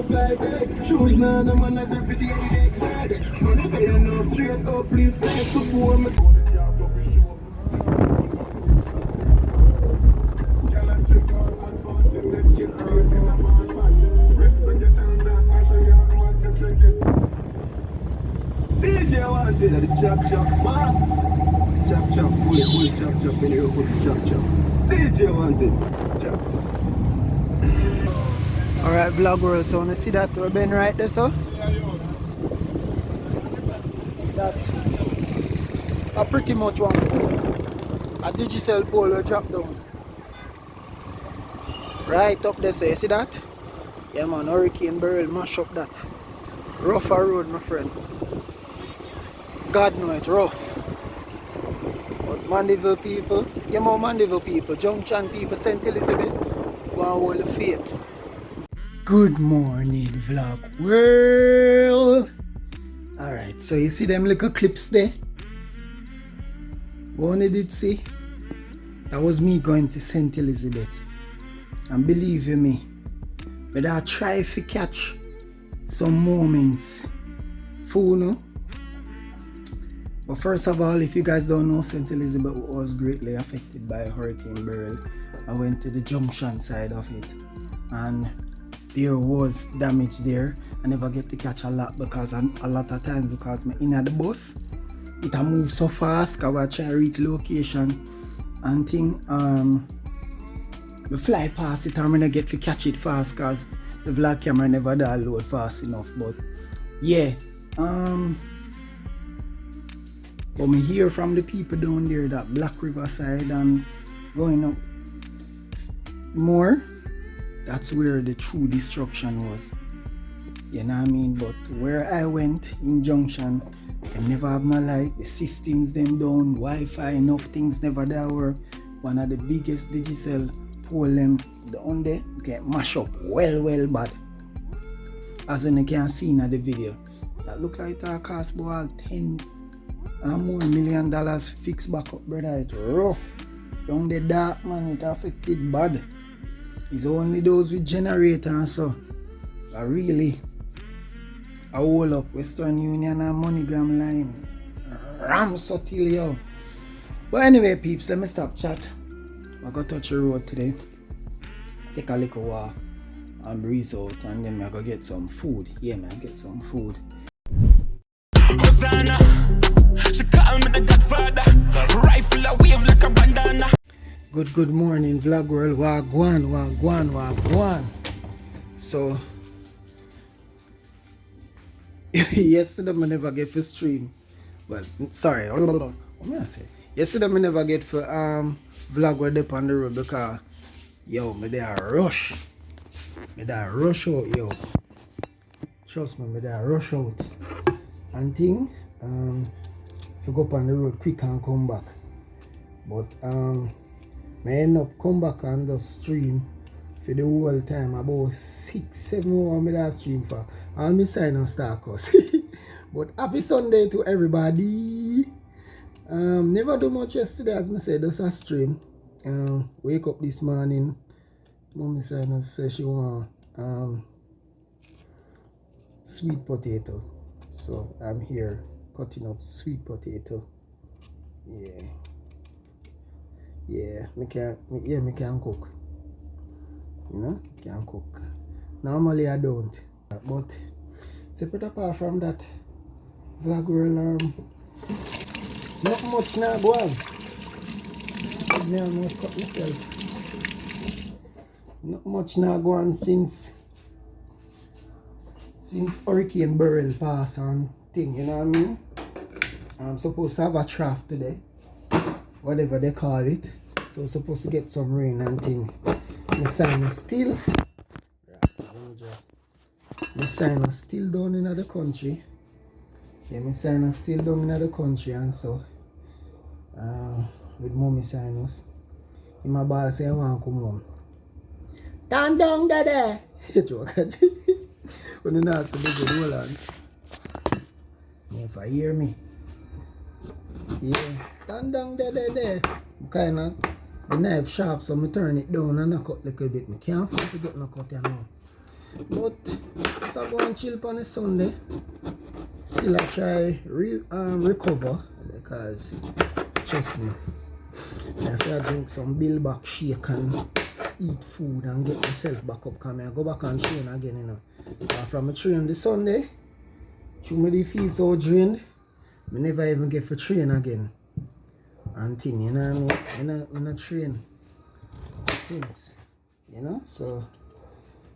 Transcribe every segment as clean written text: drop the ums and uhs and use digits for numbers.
like that. Shoes now, no man as every day they bad. Money pay enough straight up, live life before me. DJ wanted at the chop chop mass. Chop chop, full chop chop, in the put the chop chop. DJ wanted. Chop. Alright, vlog world, so wanna see that we're been right there, so? That I pretty much one. A Digicel pole will drop down. Right up there, so you see that? Yeah man, hurricane beryl mash up that. Rougher road, my friend. God know it's rough. But Mandeville people, yeah more Mandeville people, Junction people, St. Elizabeth, go and hold the faith. Good morning vlog world. Alright, so you see them little clips there? What I did see? That was me going to St. Elizabeth. And believe you me, but I try to catch some moments for no. But first of all, if you guys don't know, St. Elizabeth was greatly affected by Hurricane Beryl. I went to the junction side of it and there was damage there. I never get to catch a lot because a lot of times because I'm in the bus, it a move so fast because I try to reach location and thing we fly past it and I don't get to catch it fast because the vlog camera never download fast enough. But yeah, but me hear from the people down there that Black River side and going up more, that's where the true destruction was. You know what I mean? But where I went in Junction, they never have no light, the systems them down, Wi-Fi, enough things never there work. One of the biggest Digicel pole them down there get mash up well bad. As you can see in the video. That look like it cost about $10 more million fix back up, brother. It's rough. Down the dark man, it affected bad. It's only those with generator and so. I really I hold up Western Union and MoneyGram line. Ram so till yo. But anyway peeps, let me stop chat. I got touch the road today. Take a little walk and breeze out and then I go get some food. Yeah man, get some food. Good morning vlog world. Wagwan. So yesterday I never get for stream. Well, sorry, what may I say? Yesterday I never get for vlog with up on the road because yo, me there rush. Me there rush out, yo. Trust me there rush out. And thing, if you go up on the road quick and come back. But I end up come back on the stream for the whole time, about 6-7 hours me that stream for. All me sign on Starcos. But happy Sunday to everybody. Never do much yesterday as me said, just a stream. Wake up this morning. Mommy said she want sweet potato. So I'm here cutting up sweet potato. Yeah, me can cook. You know, can cook. Normally I don't. But separate apart from that, vlog world, not much now go on. I almost cut myself. Not much now go on since Hurricane Beryl pass on thing, you know what I mean? I'm supposed to have a draft today. Whatever they call it. So we're supposed to get some rain and thing. My sign is still down in the country. Yeah, my sign is still down in the country and so with mommy sinus. In my ball say I want to come home. Turn down daddy. Joke. When you not so big hold on. If I hear me. Yeah. Turn down there. Kinda the knife sharp, so I turn it down and knock out a little bit. I can't forget no cut here now. But just go and chill on a Sunday. Still I try recover because trust me, after I drink some bill back shake and eat food and get myself back up, because I go back and train again, you know. From a train this Sunday, through me feel so drained, I never even get for train again. And thing, you know what I mean? I not train since, you know, so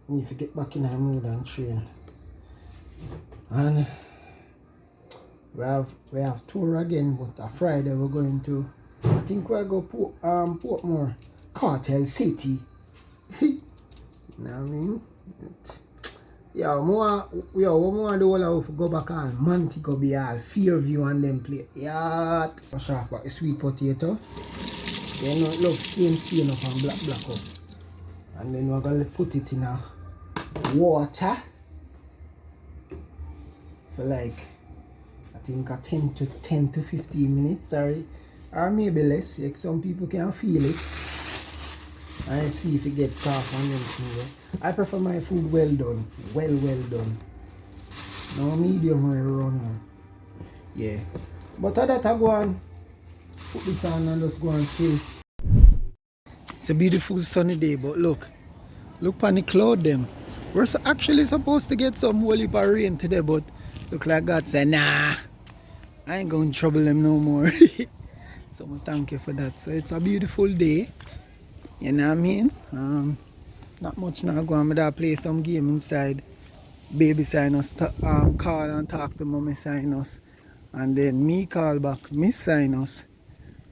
I need to get back in the mood and train. And we have tour again, but on Friday we're going to, I think we're going to Portmore, Cartel City. You know what I mean? Yeah, we want to do all of go back on Montego Bay, Fairview and them play. Yeah, wash off back the sweet potato. You know, love stain up and black up. And then we're going to put it in a water for like, I think a 10 to 15 minutes, or maybe less. Like some people can feel it. And see if it gets soft and everything. I prefer my food well done. Well done. No medium rare around here. Yeah. But at that I go and put this on and just go and chill. It's a beautiful sunny day, but look on the cloud them. We're actually supposed to get some whole heap of rain today, but look like God said, nah, I ain't going to trouble them no more. So thank you for that. So it's a beautiful day. You know what I mean? Not much now go on. I'm gonna play some game inside. Baby sign us, call and talk to mommy sign us. And then me call back Miss sign us.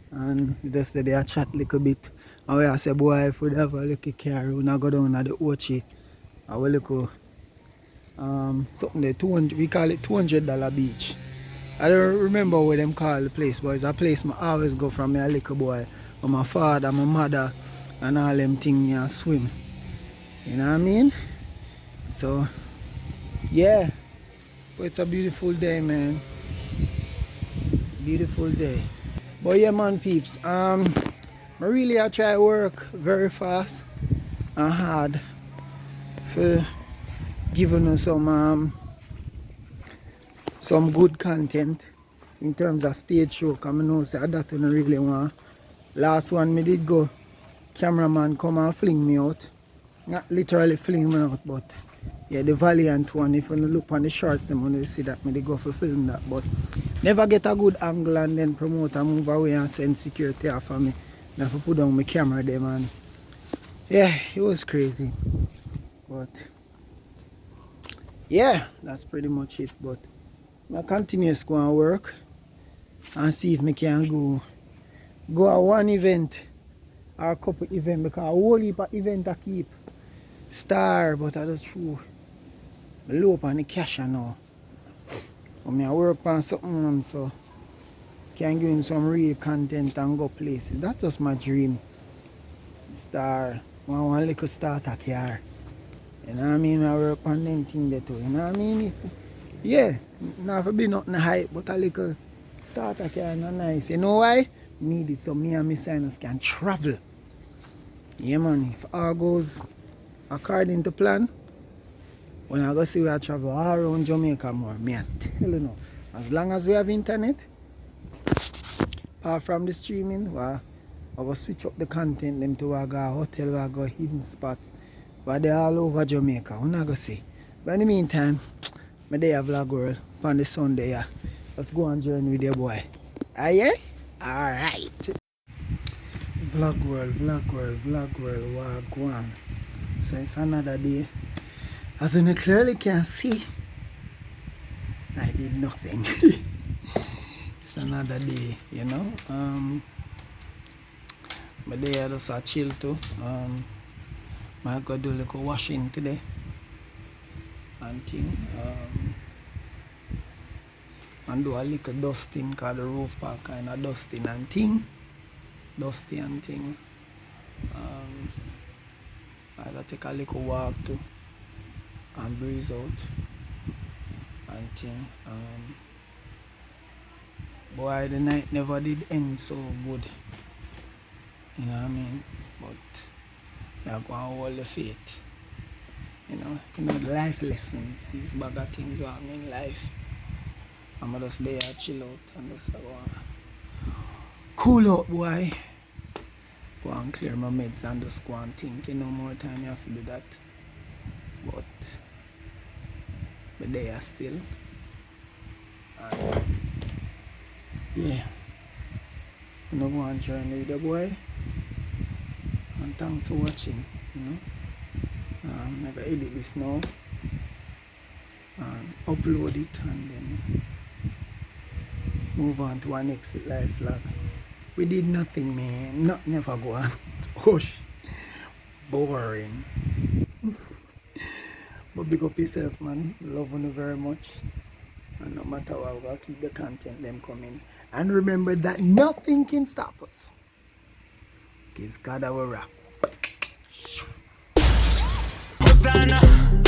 And just they chat a little bit. And I say, boy, if we have a little car, we not go down at the Ochi. I will look something there, 200, we call it $200 beach. I don't remember what them call the place, but it's a place I always go from me a little boy. With my father, my mother, and all them things and swim. You know what I mean? So yeah. But it's a beautiful day, man. Beautiful day. But yeah, man, peeps. I try to work very fast and hard for giving us some good content in terms of stage show. Because I know that I don't really want. Last one me did go, cameraman come and fling me out. Not literally fling me out, but yeah, the Valiant one, if you look on the shorts, you will see that me they go for film that. But never get a good angle and then promoter move away and send security off of me. I have to put down my camera there, man. Yeah, it was crazy. But yeah, that's pretty much it. But I continue to go and work and see if I can go at one event or a couple events, because a whole heap of event I keep star, but that's true. I low up on the cash now. I work on something, so can give in some real content and go places. That's just my dream. Star. One little starter car. You know what I mean? I work on them things there too. You know what I mean? Yeah, not for be nothing hype, but a little starter car not nice. You know why? Need it so me and my signers can travel. Yeah, man. If all goes according to plan, when I go see we travel all around Jamaica more, me I tell you now, as long as we have internet, apart from the streaming, I go switch up the content them to go hotel, I go hidden spots, but they're all over Jamaica. I'm not gonna see. But in the meantime, my day a vlog world on the Sunday. Yeah. Let's go on journey with your boy. Ah yeah? Alright. Vlog world, what go on. So it's another day. As you clearly can see, I did nothing. It's another day, you know. My day I just a chill too. I go do a little washing today and thing. And do a little dusting, cause the roof park kind of dusting and thing. Dusty and thing. I'll take a little walk too and breeze out and thing. Boy, the night never did end so good. You know what I mean? But I go and hold the faith. The life lessons, these bag of things what happen in life. I'm just there, chill out and just go on. Cool out, boy. Go and clear my meds and just go and think. More time you have to do that. But they are still. And yeah. You know, go and join with the boy. And thanks for watching, I'm gonna edit this now and upload it and then move on to our next live vlog. We did nothing, man. Never go on. Hush. Boring. But big up yourself, man. Love you very much. And no matter what, we'll keep the content them coming. And remember that nothing can stop us. Because God our rock. Hosanna.